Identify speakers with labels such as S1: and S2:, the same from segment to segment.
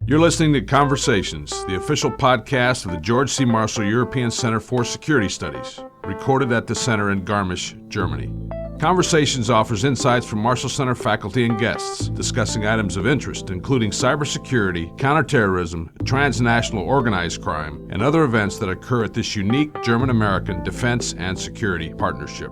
S1: You're listening to Conversations, the official podcast of the George C. Marshall European Center for Security Studies, recorded at the center in Garmisch, Germany. Conversations offers insights from Marshall Center faculty and guests, discussing items of interest, including cybersecurity, counterterrorism, transnational organized crime, and other events that occur at this unique German-American defense and security partnership.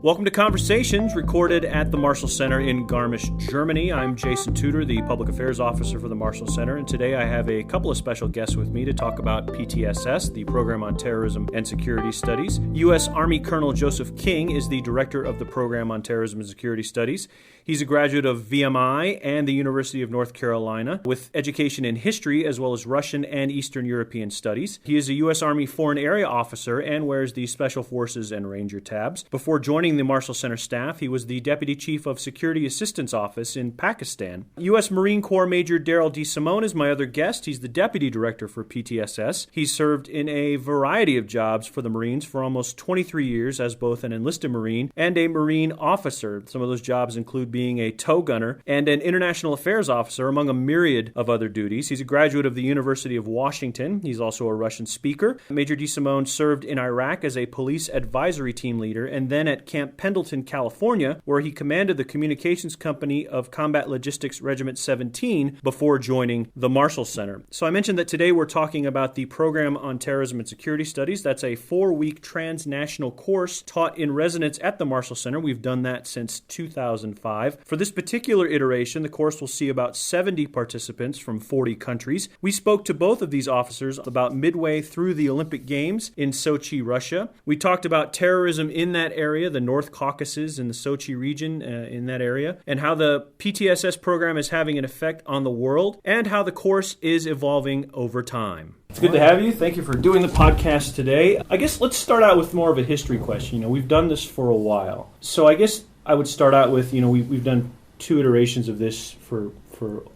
S2: Welcome to Conversations, recorded at the Marshall Center in Garmisch, Germany. I'm Jason Tudor, the Public Affairs Officer for the Marshall Center, and today I have a couple of special guests with me to talk about PTSS, the Program on Terrorism and Security Studies. U.S. Army Colonel Joseph King is the Director of the Program on Terrorism and Security Studies. He's a graduate of VMI and the University of North Carolina with education in history as well as Russian and Eastern European studies. He is a U.S. Army Foreign Area Officer and wears the Special Forces and Ranger tabs. Before joining the Marshall Center staff, he was the Deputy Chief of Security Assistance Office in Pakistan. U.S. Marine Corps Major Daryl D. Simone is my other guest. He's the Deputy Director for PTSS. He's served in a variety of jobs for the Marines for almost 23 years as both an enlisted Marine and a Marine officer. Some of those jobs include being a tow gunner and an international affairs officer, among a myriad of other duties. He's a graduate of the University of Washington. He's also a Russian speaker. Major D. Simone served in Iraq as a police advisory team leader and then at Camp Pendleton, California, where he commanded the communications company of Combat Logistics Regiment 17 before joining the Marshall Center. So I mentioned that today we're talking about the Program on Terrorism and Security Studies. That's a 4-week transnational course taught in residence at the Marshall Center. We've done that since 2005. For this particular iteration, the course will see about 70 participants from 40 countries. We spoke to both of these officers about midway through the Olympic Games in Sochi, Russia. We talked about terrorism in that area, the North Caucasus and the Sochi region in that area, and how the PTSS program is having an effect on the world, and how the course is evolving over time. It's good to have you. Thank you for doing the podcast today. I guess let's start out with more of a history question. We've done this for a while. So I guess I would start out with, we've done 2 iterations of this for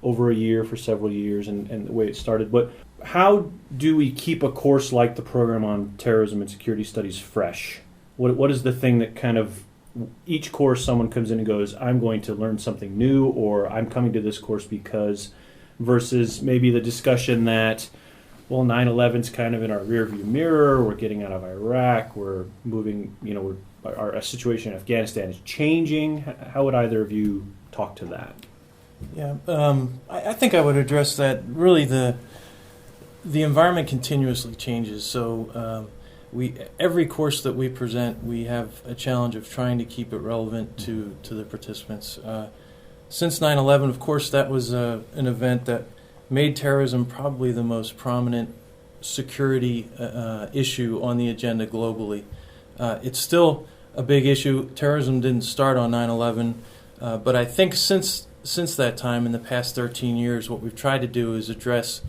S2: over a year, for several years, and the way it started. But how do we keep a course like the Program on Terrorism and Security Studies fresh? What is the thing that kind of, each course someone comes in and goes, I'm going to learn something new, or I'm coming to this course because, versus maybe the discussion that, well, 9/11's kind of in our rearview mirror, we're getting out of Iraq, we're moving, our situation in Afghanistan is changing. How would either of you talk to that?
S3: Yeah, I think I would address that. Really, the environment continuously changes. So every course that we present, we have a challenge of trying to keep it relevant to the participants. Since 9/11, of course, that was an event that made terrorism probably the most prominent security issue on the agenda globally. It's still a big issue. Terrorism didn't start on 9/11, but I think since that time, in the past 13 years, what we've tried to do is address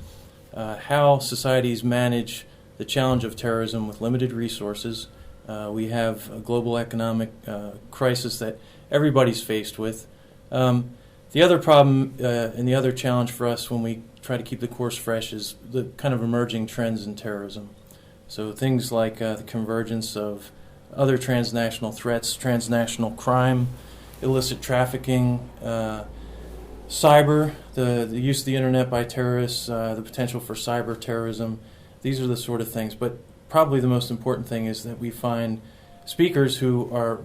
S3: how societies manage the challenge of terrorism with limited resources. We have a global economic crisis that everybody's faced with. The other problem and the other challenge for us when we try to keep the course fresh is the kind of emerging trends in terrorism. So things like the convergence of other transnational threats, transnational crime, illicit trafficking, cyber, the use of the internet by terrorists, the potential for cyber terrorism. These are the sort of things. But probably the most important thing is that we find speakers who are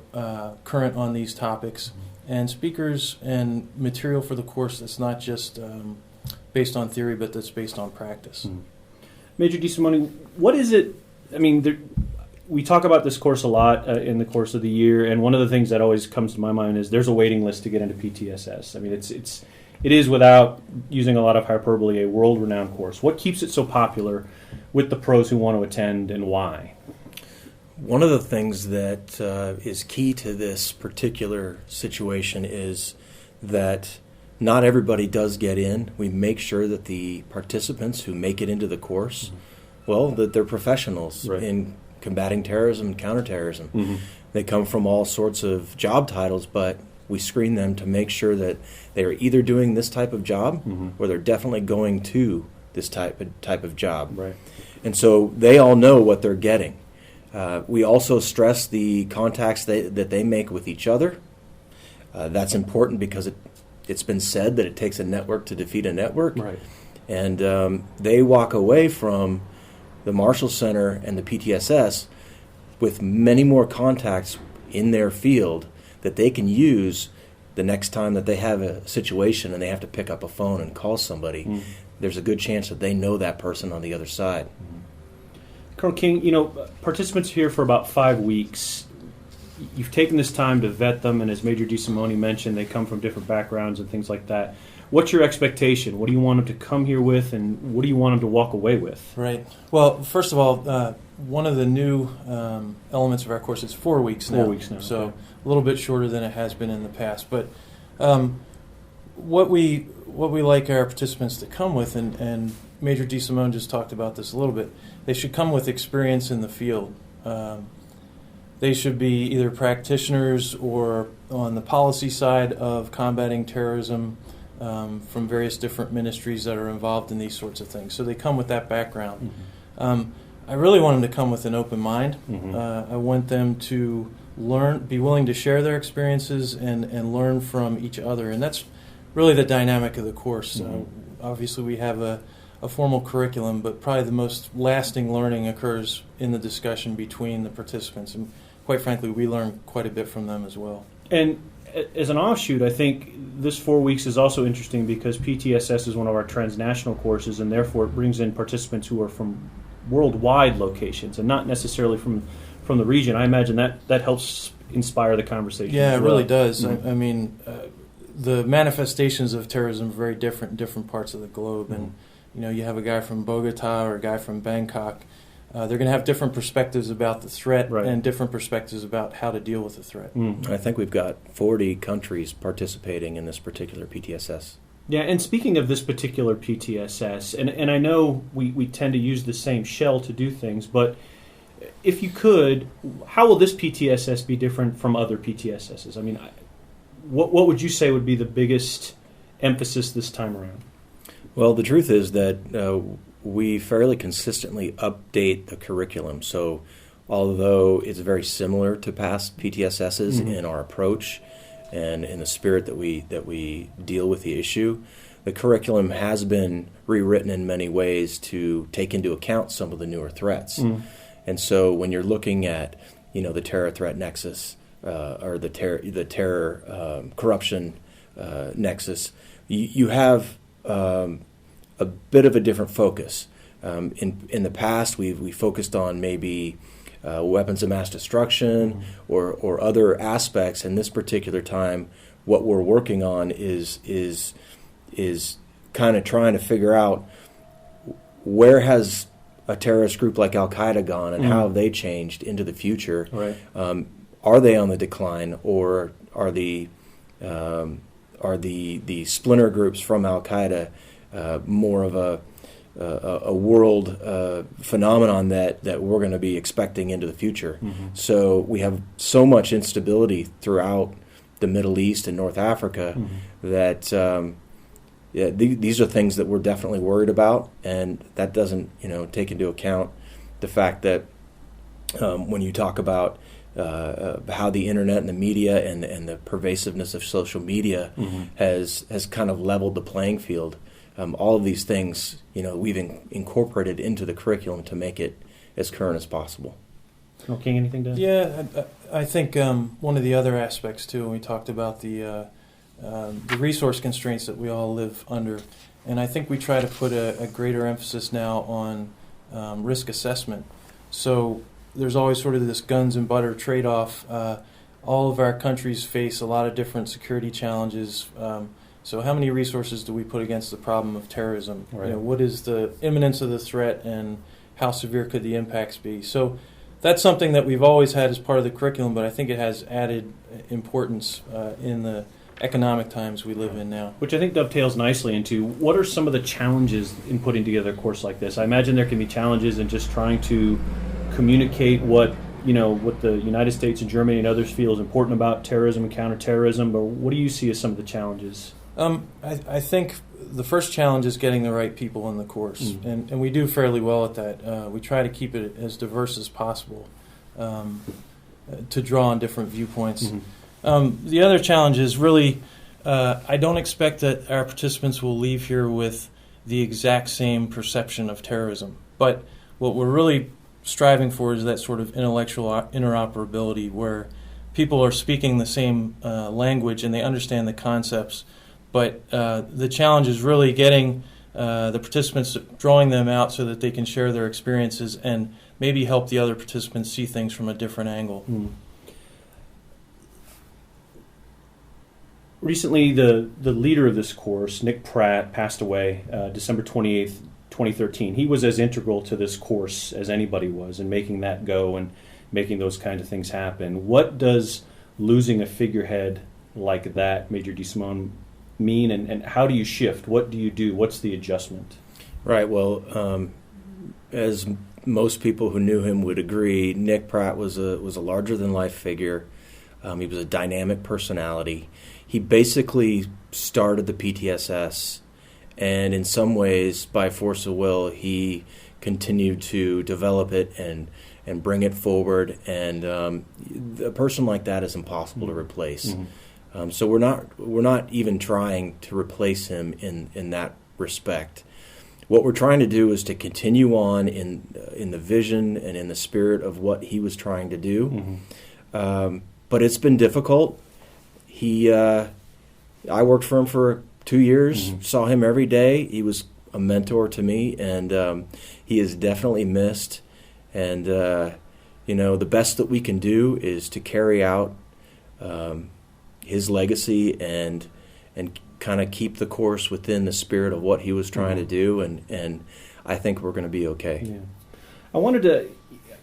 S3: current on these topics, and speakers and material for the course that's not just based on theory, but that's based on practice.
S2: Mm-hmm. Major D. Simone, what is it? We talk about this course a lot in the course of the year, and one of the things that always comes to my mind is there's a waiting list to get into PTSS. It is, without using a lot of hyperbole, a world-renowned course. What keeps it so popular with the pros who want to attend, and why?
S4: One of the things that is key to this particular situation is that not everybody does get in. We make sure that the participants who make it into the course, that they're professionals in combating terrorism and counterterrorism. Mm-hmm. They come from all sorts of job titles, but we screen them to make sure that they are either doing this type of job or they're definitely going to this type of job. Right. And so they all know what they're getting. We also stress the contacts that they make with each other. That's important because it's been said that it takes a network to defeat a network.
S2: Right.
S4: And they walk away from the Marshall Center and the PTSS with many more contacts in their field that they can use the next time that they have a situation and they have to pick up a phone and call somebody. Mm-hmm. There's a good chance that they know that person on the other side.
S2: Mm-hmm. Colonel King, participants are here for about 5 weeks. You've taken this time to vet them, and as Major DeSimone mentioned, they come from different backgrounds and things like that. What's your expectation? What do you want them to come here with, and what do you want them to walk away with?
S3: Right. Well, first of all, one of the new elements of our course is 4 weeks now.
S2: 4 weeks now.
S3: So
S2: okay.
S3: A little bit shorter than it has been in the past. But what we like our participants to come with, and Major DeSimone just talked about this a little bit, they should come with experience in the field. They should be either practitioners or on the policy side of combating terrorism, from various different ministries that are involved in these sorts of things. So they come with that background. Mm-hmm. I really want them to come with an open mind. Mm-hmm. I want them to be willing to share their experiences and learn from each other. And that's really the dynamic of the course. Mm-hmm. Obviously we have a formal curriculum, but probably the most lasting learning occurs in the discussion between the participants. And quite frankly, we learn quite a bit from them as well.
S2: And as an offshoot, I think this 4 weeks is also interesting because PTSS is one of our transnational courses, and therefore it brings in participants who are from worldwide locations and not necessarily from the region. I imagine that helps inspire the conversation.
S3: Yeah,
S2: as
S3: it
S2: well.
S3: really does.
S2: Mm-hmm.
S3: I mean, the manifestations of terrorism are very different in different parts of the globe. Mm-hmm. And, you have a guy from Bogota or a guy from Bangkok. They're going to have different perspectives about the threat and different perspectives about how to deal with the threat.
S4: Mm. I think we've got 40 countries participating in this particular PTSS.
S2: Yeah, and speaking of this particular PTSS, and I know we tend to use the same shell to do things, but if you could, how will this PTSS be different from other PTSSs? I mean, what would you say would be the biggest emphasis this time around?
S4: Well, the truth is that we fairly consistently update the curriculum. So although it's very similar to past PTSSs mm-hmm. in our approach and in the spirit that we deal with the issue, the curriculum has been rewritten in many ways to take into account some of the newer threats. Mm-hmm. And so when you're looking at the terror threat nexus or the terror corruption nexus, you have a bit of a different focus. In the past, we focused on maybe weapons of mass destruction mm-hmm. or other aspects. And this particular time, what we're working on is kind of trying to figure out where has a terrorist group like Al Qaeda gone and mm-hmm. how have they changed into the future? Right. Are they on the decline, or are the splinter groups from Al Qaeda more of a world phenomenon that we're going to be expecting into the future? Mm-hmm. So we have so much instability throughout the Middle East and North Africa mm-hmm. that these are things that we're definitely worried about, and that doesn't take into account the fact that when you talk about how the internet and the media and the pervasiveness of social media mm-hmm. has kind of leveled the playing field. All of these things, we've incorporated into the curriculum to make it as current as possible.
S2: Colonel King, anything to add?
S3: Yeah, I think one of the other aspects, too, when we talked about the resource constraints that we all live under, and I think we try to put a greater emphasis now on risk assessment. So there's always sort of this guns and butter trade-off. All of our countries face a lot of different security challenges. So how many resources do we put against the problem of terrorism? Right. What is the imminence of the threat, and how severe could the impacts be? So that's something that we've always had as part of the curriculum, but I think it has added importance in the economic times we live in now.
S2: Which I think dovetails nicely into what are some of the challenges in putting together a course like this? I imagine there can be challenges in just trying to communicate what the United States and Germany and others feel is important about terrorism and counterterrorism, but what do you see as some of the challenges?
S3: I think the first challenge is getting the right people in the course, mm-hmm. and we do fairly well at that. We try to keep it as diverse as possible to draw on different viewpoints. Mm-hmm. The other challenge is really I don't expect that our participants will leave here with the exact same perception of terrorism. But what we're really striving for is that sort of intellectual interoperability where people are speaking the same language and they understand the concepts. But the challenge is really getting the participants, drawing them out so that they can share their experiences and maybe help the other participants see things from a different angle.
S2: Recently, the leader of this course, Nick Pratt, passed away December 28th, 2013. He was as integral to this course as anybody was in making that go and making those kinds of things happen. What does losing a figurehead like that, Major DeSimone, mean, and how do you shift? What do you do? What's the adjustment?
S4: Right. Well, as most people who knew him would agree, Nick Pratt was a larger-than-life figure. He was a dynamic personality. He basically started the PTSS, and in some ways, by force of will, he continued to develop it and bring it forward. And a person like that is impossible to replace. So we're not even trying to replace him in that respect. What we're trying to do is to continue on in the vision and in the spirit of what he was trying to do. But it's been difficult. I worked for him for 2 years, saw him every day. He was a mentor to me, and he is definitely missed. And, the best that we can do is to carry out his legacy and kind of keep the course within the spirit of what he was trying to do, and I think we're going to be okay.
S2: Yeah.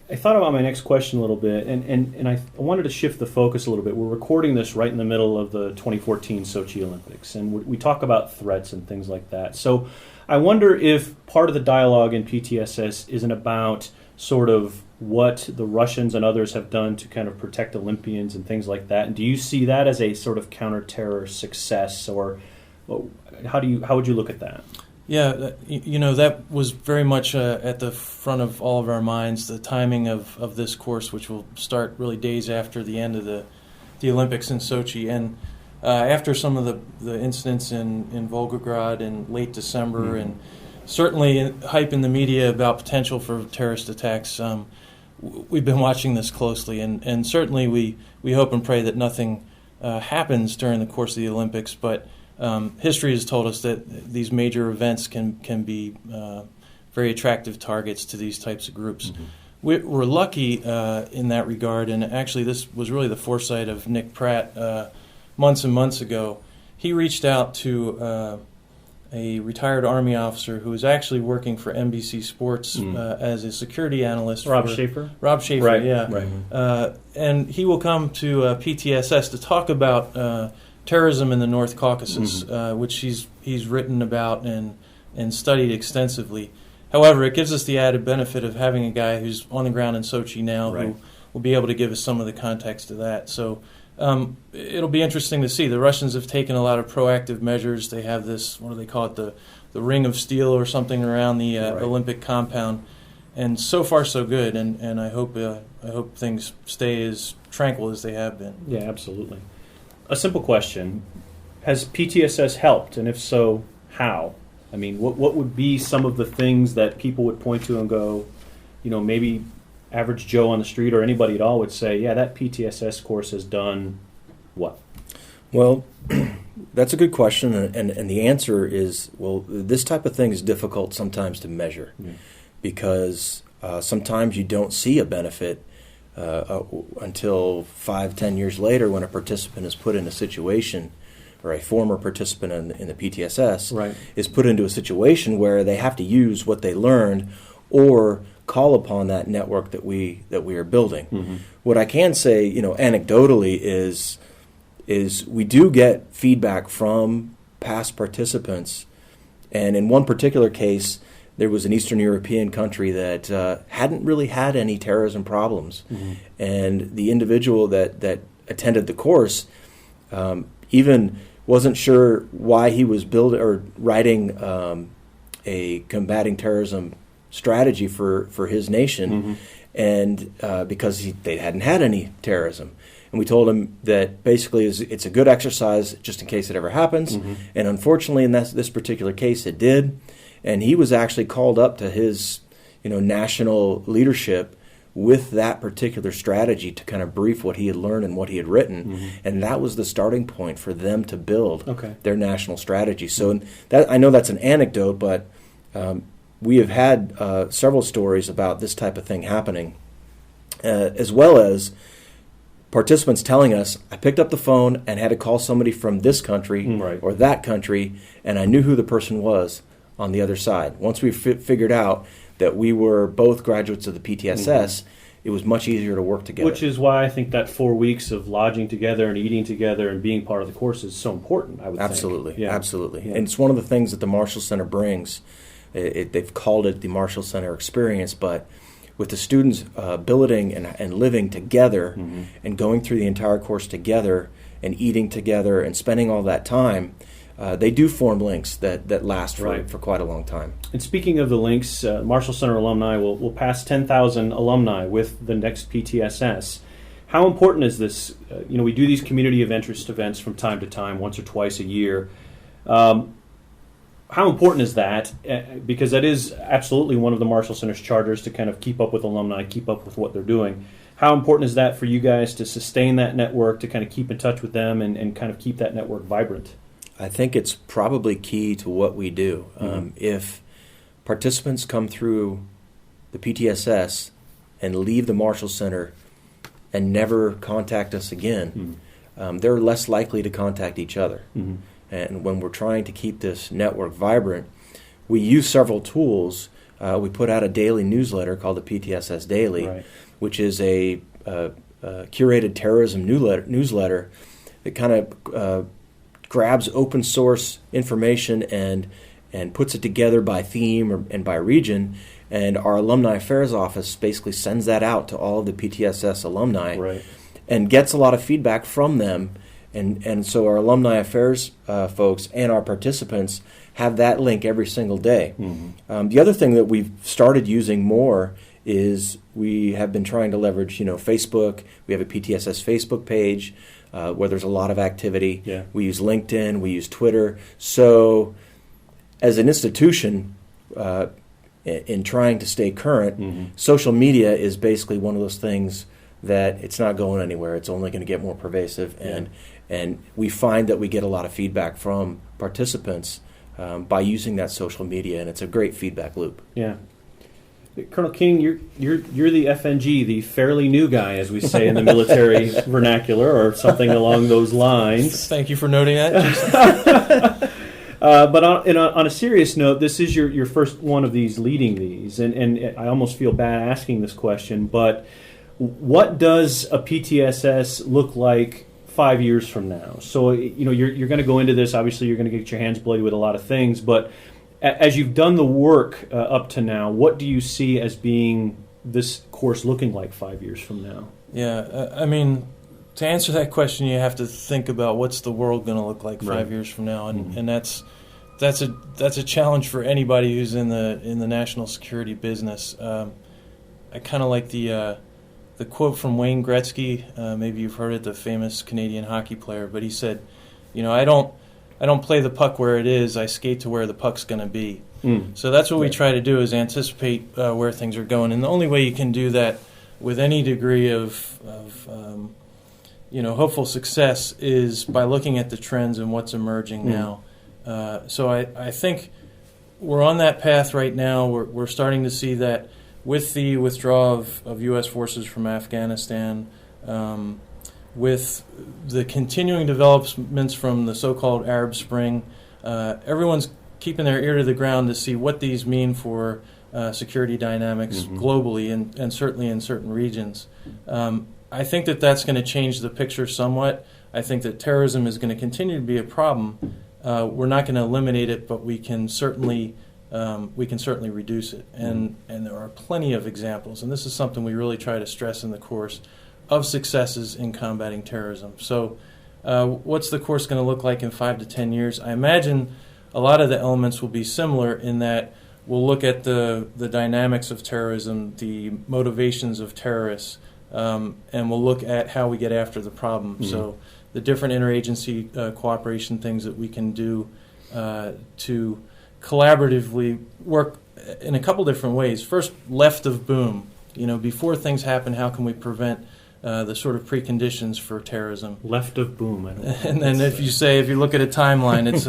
S2: I thought about my next question a little bit, and I wanted to shift the focus a little bit. We're recording this right in the middle of the 2014 Sochi Olympics, and we talk about threats and things like that. So I wonder if part of the dialogue in PTSS isn't about sort of what the Russians and others have done to kind of protect Olympians and things like that. And do you see that as a sort of counter-terror success, or how would you look at that?
S3: Yeah, that was very much at the front of all of our minds, the timing of this course, which will start really days after the end of the Olympics in Sochi. And after some of the incidents in Volgograd in late December, and certainly hype in the media about potential for terrorist attacks, we've been watching this closely. And certainly we hope and pray that nothing happens during the course of the Olympics, but history has told us that these major events can be very attractive targets to these types of groups. We're lucky in that regard, and actually this was really the foresight of Nick Pratt months and months ago. He reached out to a retired Army officer who was actually working for NBC Sports as a security analyst.
S2: Rob Schaefer?
S3: Rob Schaefer,
S2: right,
S3: yeah.
S2: Right.
S3: And he will come to PTSS to talk about terrorism in the North Caucasus, which he's written about and studied extensively. However, it gives us the added benefit of having a guy who's on the ground in Sochi now who will be able to give us some of the context to that. So it'll be interesting to see. The Russians have taken a lot of proactive measures. They have this, what do they call it, the ring of steel or something around the Olympic compound. And so far, so good. And I hope things stay as tranquil as they have been.
S2: Yeah, absolutely. A simple question. Has PTSS helped? And if so, how? I mean, what would be some of the things that people would point to and go, maybe average Joe on the street or anybody at all would say, yeah, that PTSS course has done what?
S4: Well, that's a good question, and the answer is, well, this type of thing is difficult sometimes to measure because sometimes you don't see a benefit until 5-10 years later when a participant is put in a situation, or a former participant in the PTSS is put into a situation where they have to use what they learned or call upon that network that we are building. What I can say, anecdotally is we do get feedback from past participants, and in one particular case, there was an Eastern European country that hadn't really had any terrorism problems. And the individual that attended the course even wasn't sure why he was writing a combating terrorism strategy for his nation, and because they hadn't had any terrorism. And And we told him that basically it's a good exercise just in case it ever happens. And unfortunately, in this particular case, it did. And he was actually called up to his national leadership with that particular strategy to kind of brief what he had learned and what he had written. And that was the starting point for them to build their national strategy. So that, I know that's an anecdote, but we have had several stories about this type of thing happening, as well as participants telling us, I picked up the phone and had to call somebody from this country or that country, and I knew who the person was on the other side. Once we figured out that we were both graduates of the PTSS, it was much easier to work together.
S2: Which is why I think that 4 weeks of lodging together and eating together and being part of the course is so important, I would think.
S4: Absolutely. Absolutely.
S2: Yeah.
S4: And it's one of the things that the Marshall Center brings. They've called it the Marshall Center experience, but with the students billeting and living together and going through the entire course together and eating together and spending all that time, they do form links that last for quite a long time.
S2: And speaking of the links, Marshall Center alumni will pass 10,000 alumni with the next PTSS. How important is this? We do these community of interest events from time to time, once or twice a year. How important is that? Because that is absolutely one of the Marshall Center's charters to kind of keep up with alumni, keep up with what they're doing. How important is that for you guys to sustain that network, to kind of keep in touch with them and kind of keep that network vibrant?
S4: I think it's probably key to what we do. If participants come through the PTSS and leave the Marshall Center and never contact us again, they're less likely to contact each other. And when we're trying to keep this network vibrant, we use several tools. We put out a daily newsletter called the PTSS Daily, which is a curated terrorism newsletter that kind of grabs open source information and puts it together by theme and by region. And our Alumni Affairs Office basically sends that out to all of the PTSS alumni and gets a lot of feedback from them. And so our Alumni Affairs folks and our participants have that link every single day. The other thing that we've started using more is we have been trying to leverage, Facebook. We have a PTSS Facebook page where there's a lot of activity. We use LinkedIn. We use Twitter. So as an institution, in trying to stay current, social media is basically one of those things that it's not going anywhere. It's only going to get more pervasive. And we find that we get a lot of feedback from participants by using that social media, and it's a great feedback loop.
S2: Yeah. Colonel King, you're the FNG, the fairly new guy, as we say in the military vernacular, or something along those lines.
S3: Thank you for noting that.
S2: But on a serious note, this is your first one of these leading these, and I almost feel bad asking this question, but what does a PTSS look like 5 years from now? So you're going to go into this. Obviously, you're going to get your hands bloody with a lot of things, but as you've done the work up to now, what do you see as being this course looking like 5 years from now?
S3: Yeah, I mean, to answer that question, you have to think about what's the world going to look like 5 years from now, and that's a challenge for anybody who's in the national security business. I kind of like the quote from Wayne Gretzky. Maybe you've heard it, the famous Canadian hockey player, but he said, I don't play the puck where it is. I skate to where the puck's going to be. So that's what we try to do, is anticipate where things are going. And the only way you can do that with any degree of hopeful success is by looking at the trends and what's emerging now. So I think we're on that path right now. We're starting to see that with the withdrawal of U.S. forces from Afghanistan, with the continuing developments from the so-called Arab Spring, everyone's keeping their ear to the ground to see what these mean for security dynamics globally and certainly in certain regions. I think that that's going to change the picture somewhat. I think that terrorism is going to continue to be a problem. We're not going to eliminate it, but we can certainly reduce it. And there are plenty of examples, and this is something we really try to stress in the course, of successes in combating terrorism. So what's the course going to look like in 5 to 10 years? I imagine a lot of the elements will be similar in that we'll look at the dynamics of terrorism, the motivations of terrorists, and we'll look at how we get after the problem. So the different interagency cooperation things that we can do to collaboratively work in a couple different ways. First, left of boom. Before things happen, how can we prevent the sort of preconditions for terrorism?
S2: Left of boom.
S3: And then if you look at a timeline, it's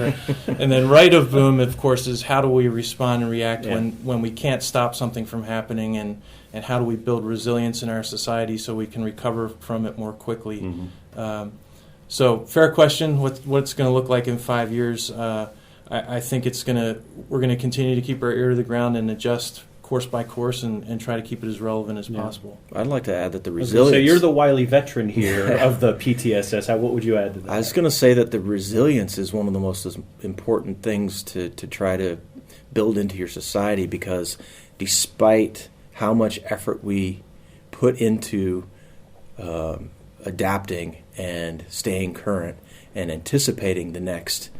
S3: and then right of boom, of course, is how do we respond and react when we can't stop something from happening, and how do we build resilience in our society so we can recover from it more quickly. So fair question, what's going to look like in 5 years? I think we're going to continue to keep our ear to the ground and adjust course by course and try to keep it as relevant as possible.
S4: I'd like to add that the resilience...
S2: So you're the wily veteran here of the PTSS. What would you add to that?
S4: I was going to say that the resilience is one of the most important things to try to build into your society, because despite how much effort we put into adapting and staying current and anticipating the next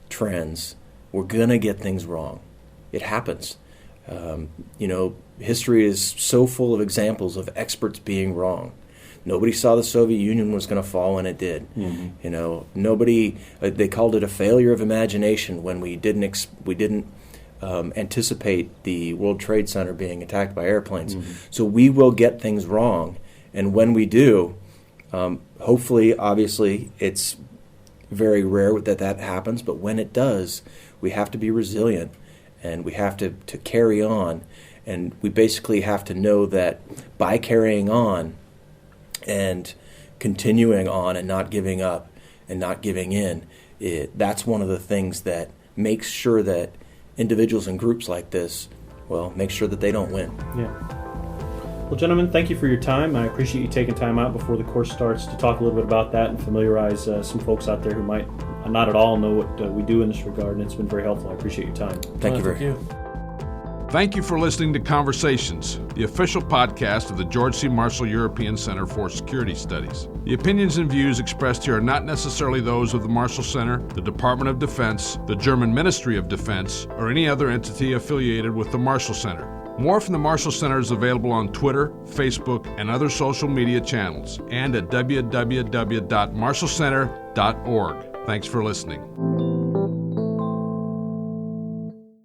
S4: trends, we're going to get things wrong. It happens. History is so full of examples of experts being wrong. Nobody saw the Soviet Union was going to fall, and it did. Nobody. They called it a failure of imagination when we didn't anticipate the World Trade Center being attacked by airplanes. So we will get things wrong, and when we do, hopefully, obviously, it's very rare that happens. But when it does, we have to be resilient. And we have to carry on, and we basically have to know that by carrying on and continuing on and not giving up and not giving in, that's one of the things that makes sure that individuals and groups like this, make sure that they don't win.
S2: Yeah. Well, gentlemen, thank you for your time. I appreciate you taking time out before the course starts to talk a little bit about that and familiarize some folks out there who might not at all know what we do in this regard, and it's been very helpful. I appreciate your time.
S4: Thank you very much.
S1: Thank you for listening to Conversations, the official podcast of the George C. Marshall European Center for Security Studies. The opinions and views expressed here are not necessarily those of the Marshall Center, the Department of Defense, the German Ministry of Defense, or any other entity affiliated with the Marshall Center. More from the Marshall Center is available on Twitter, Facebook, and other social media channels, and at www.marshallcenter.org. Thanks for listening.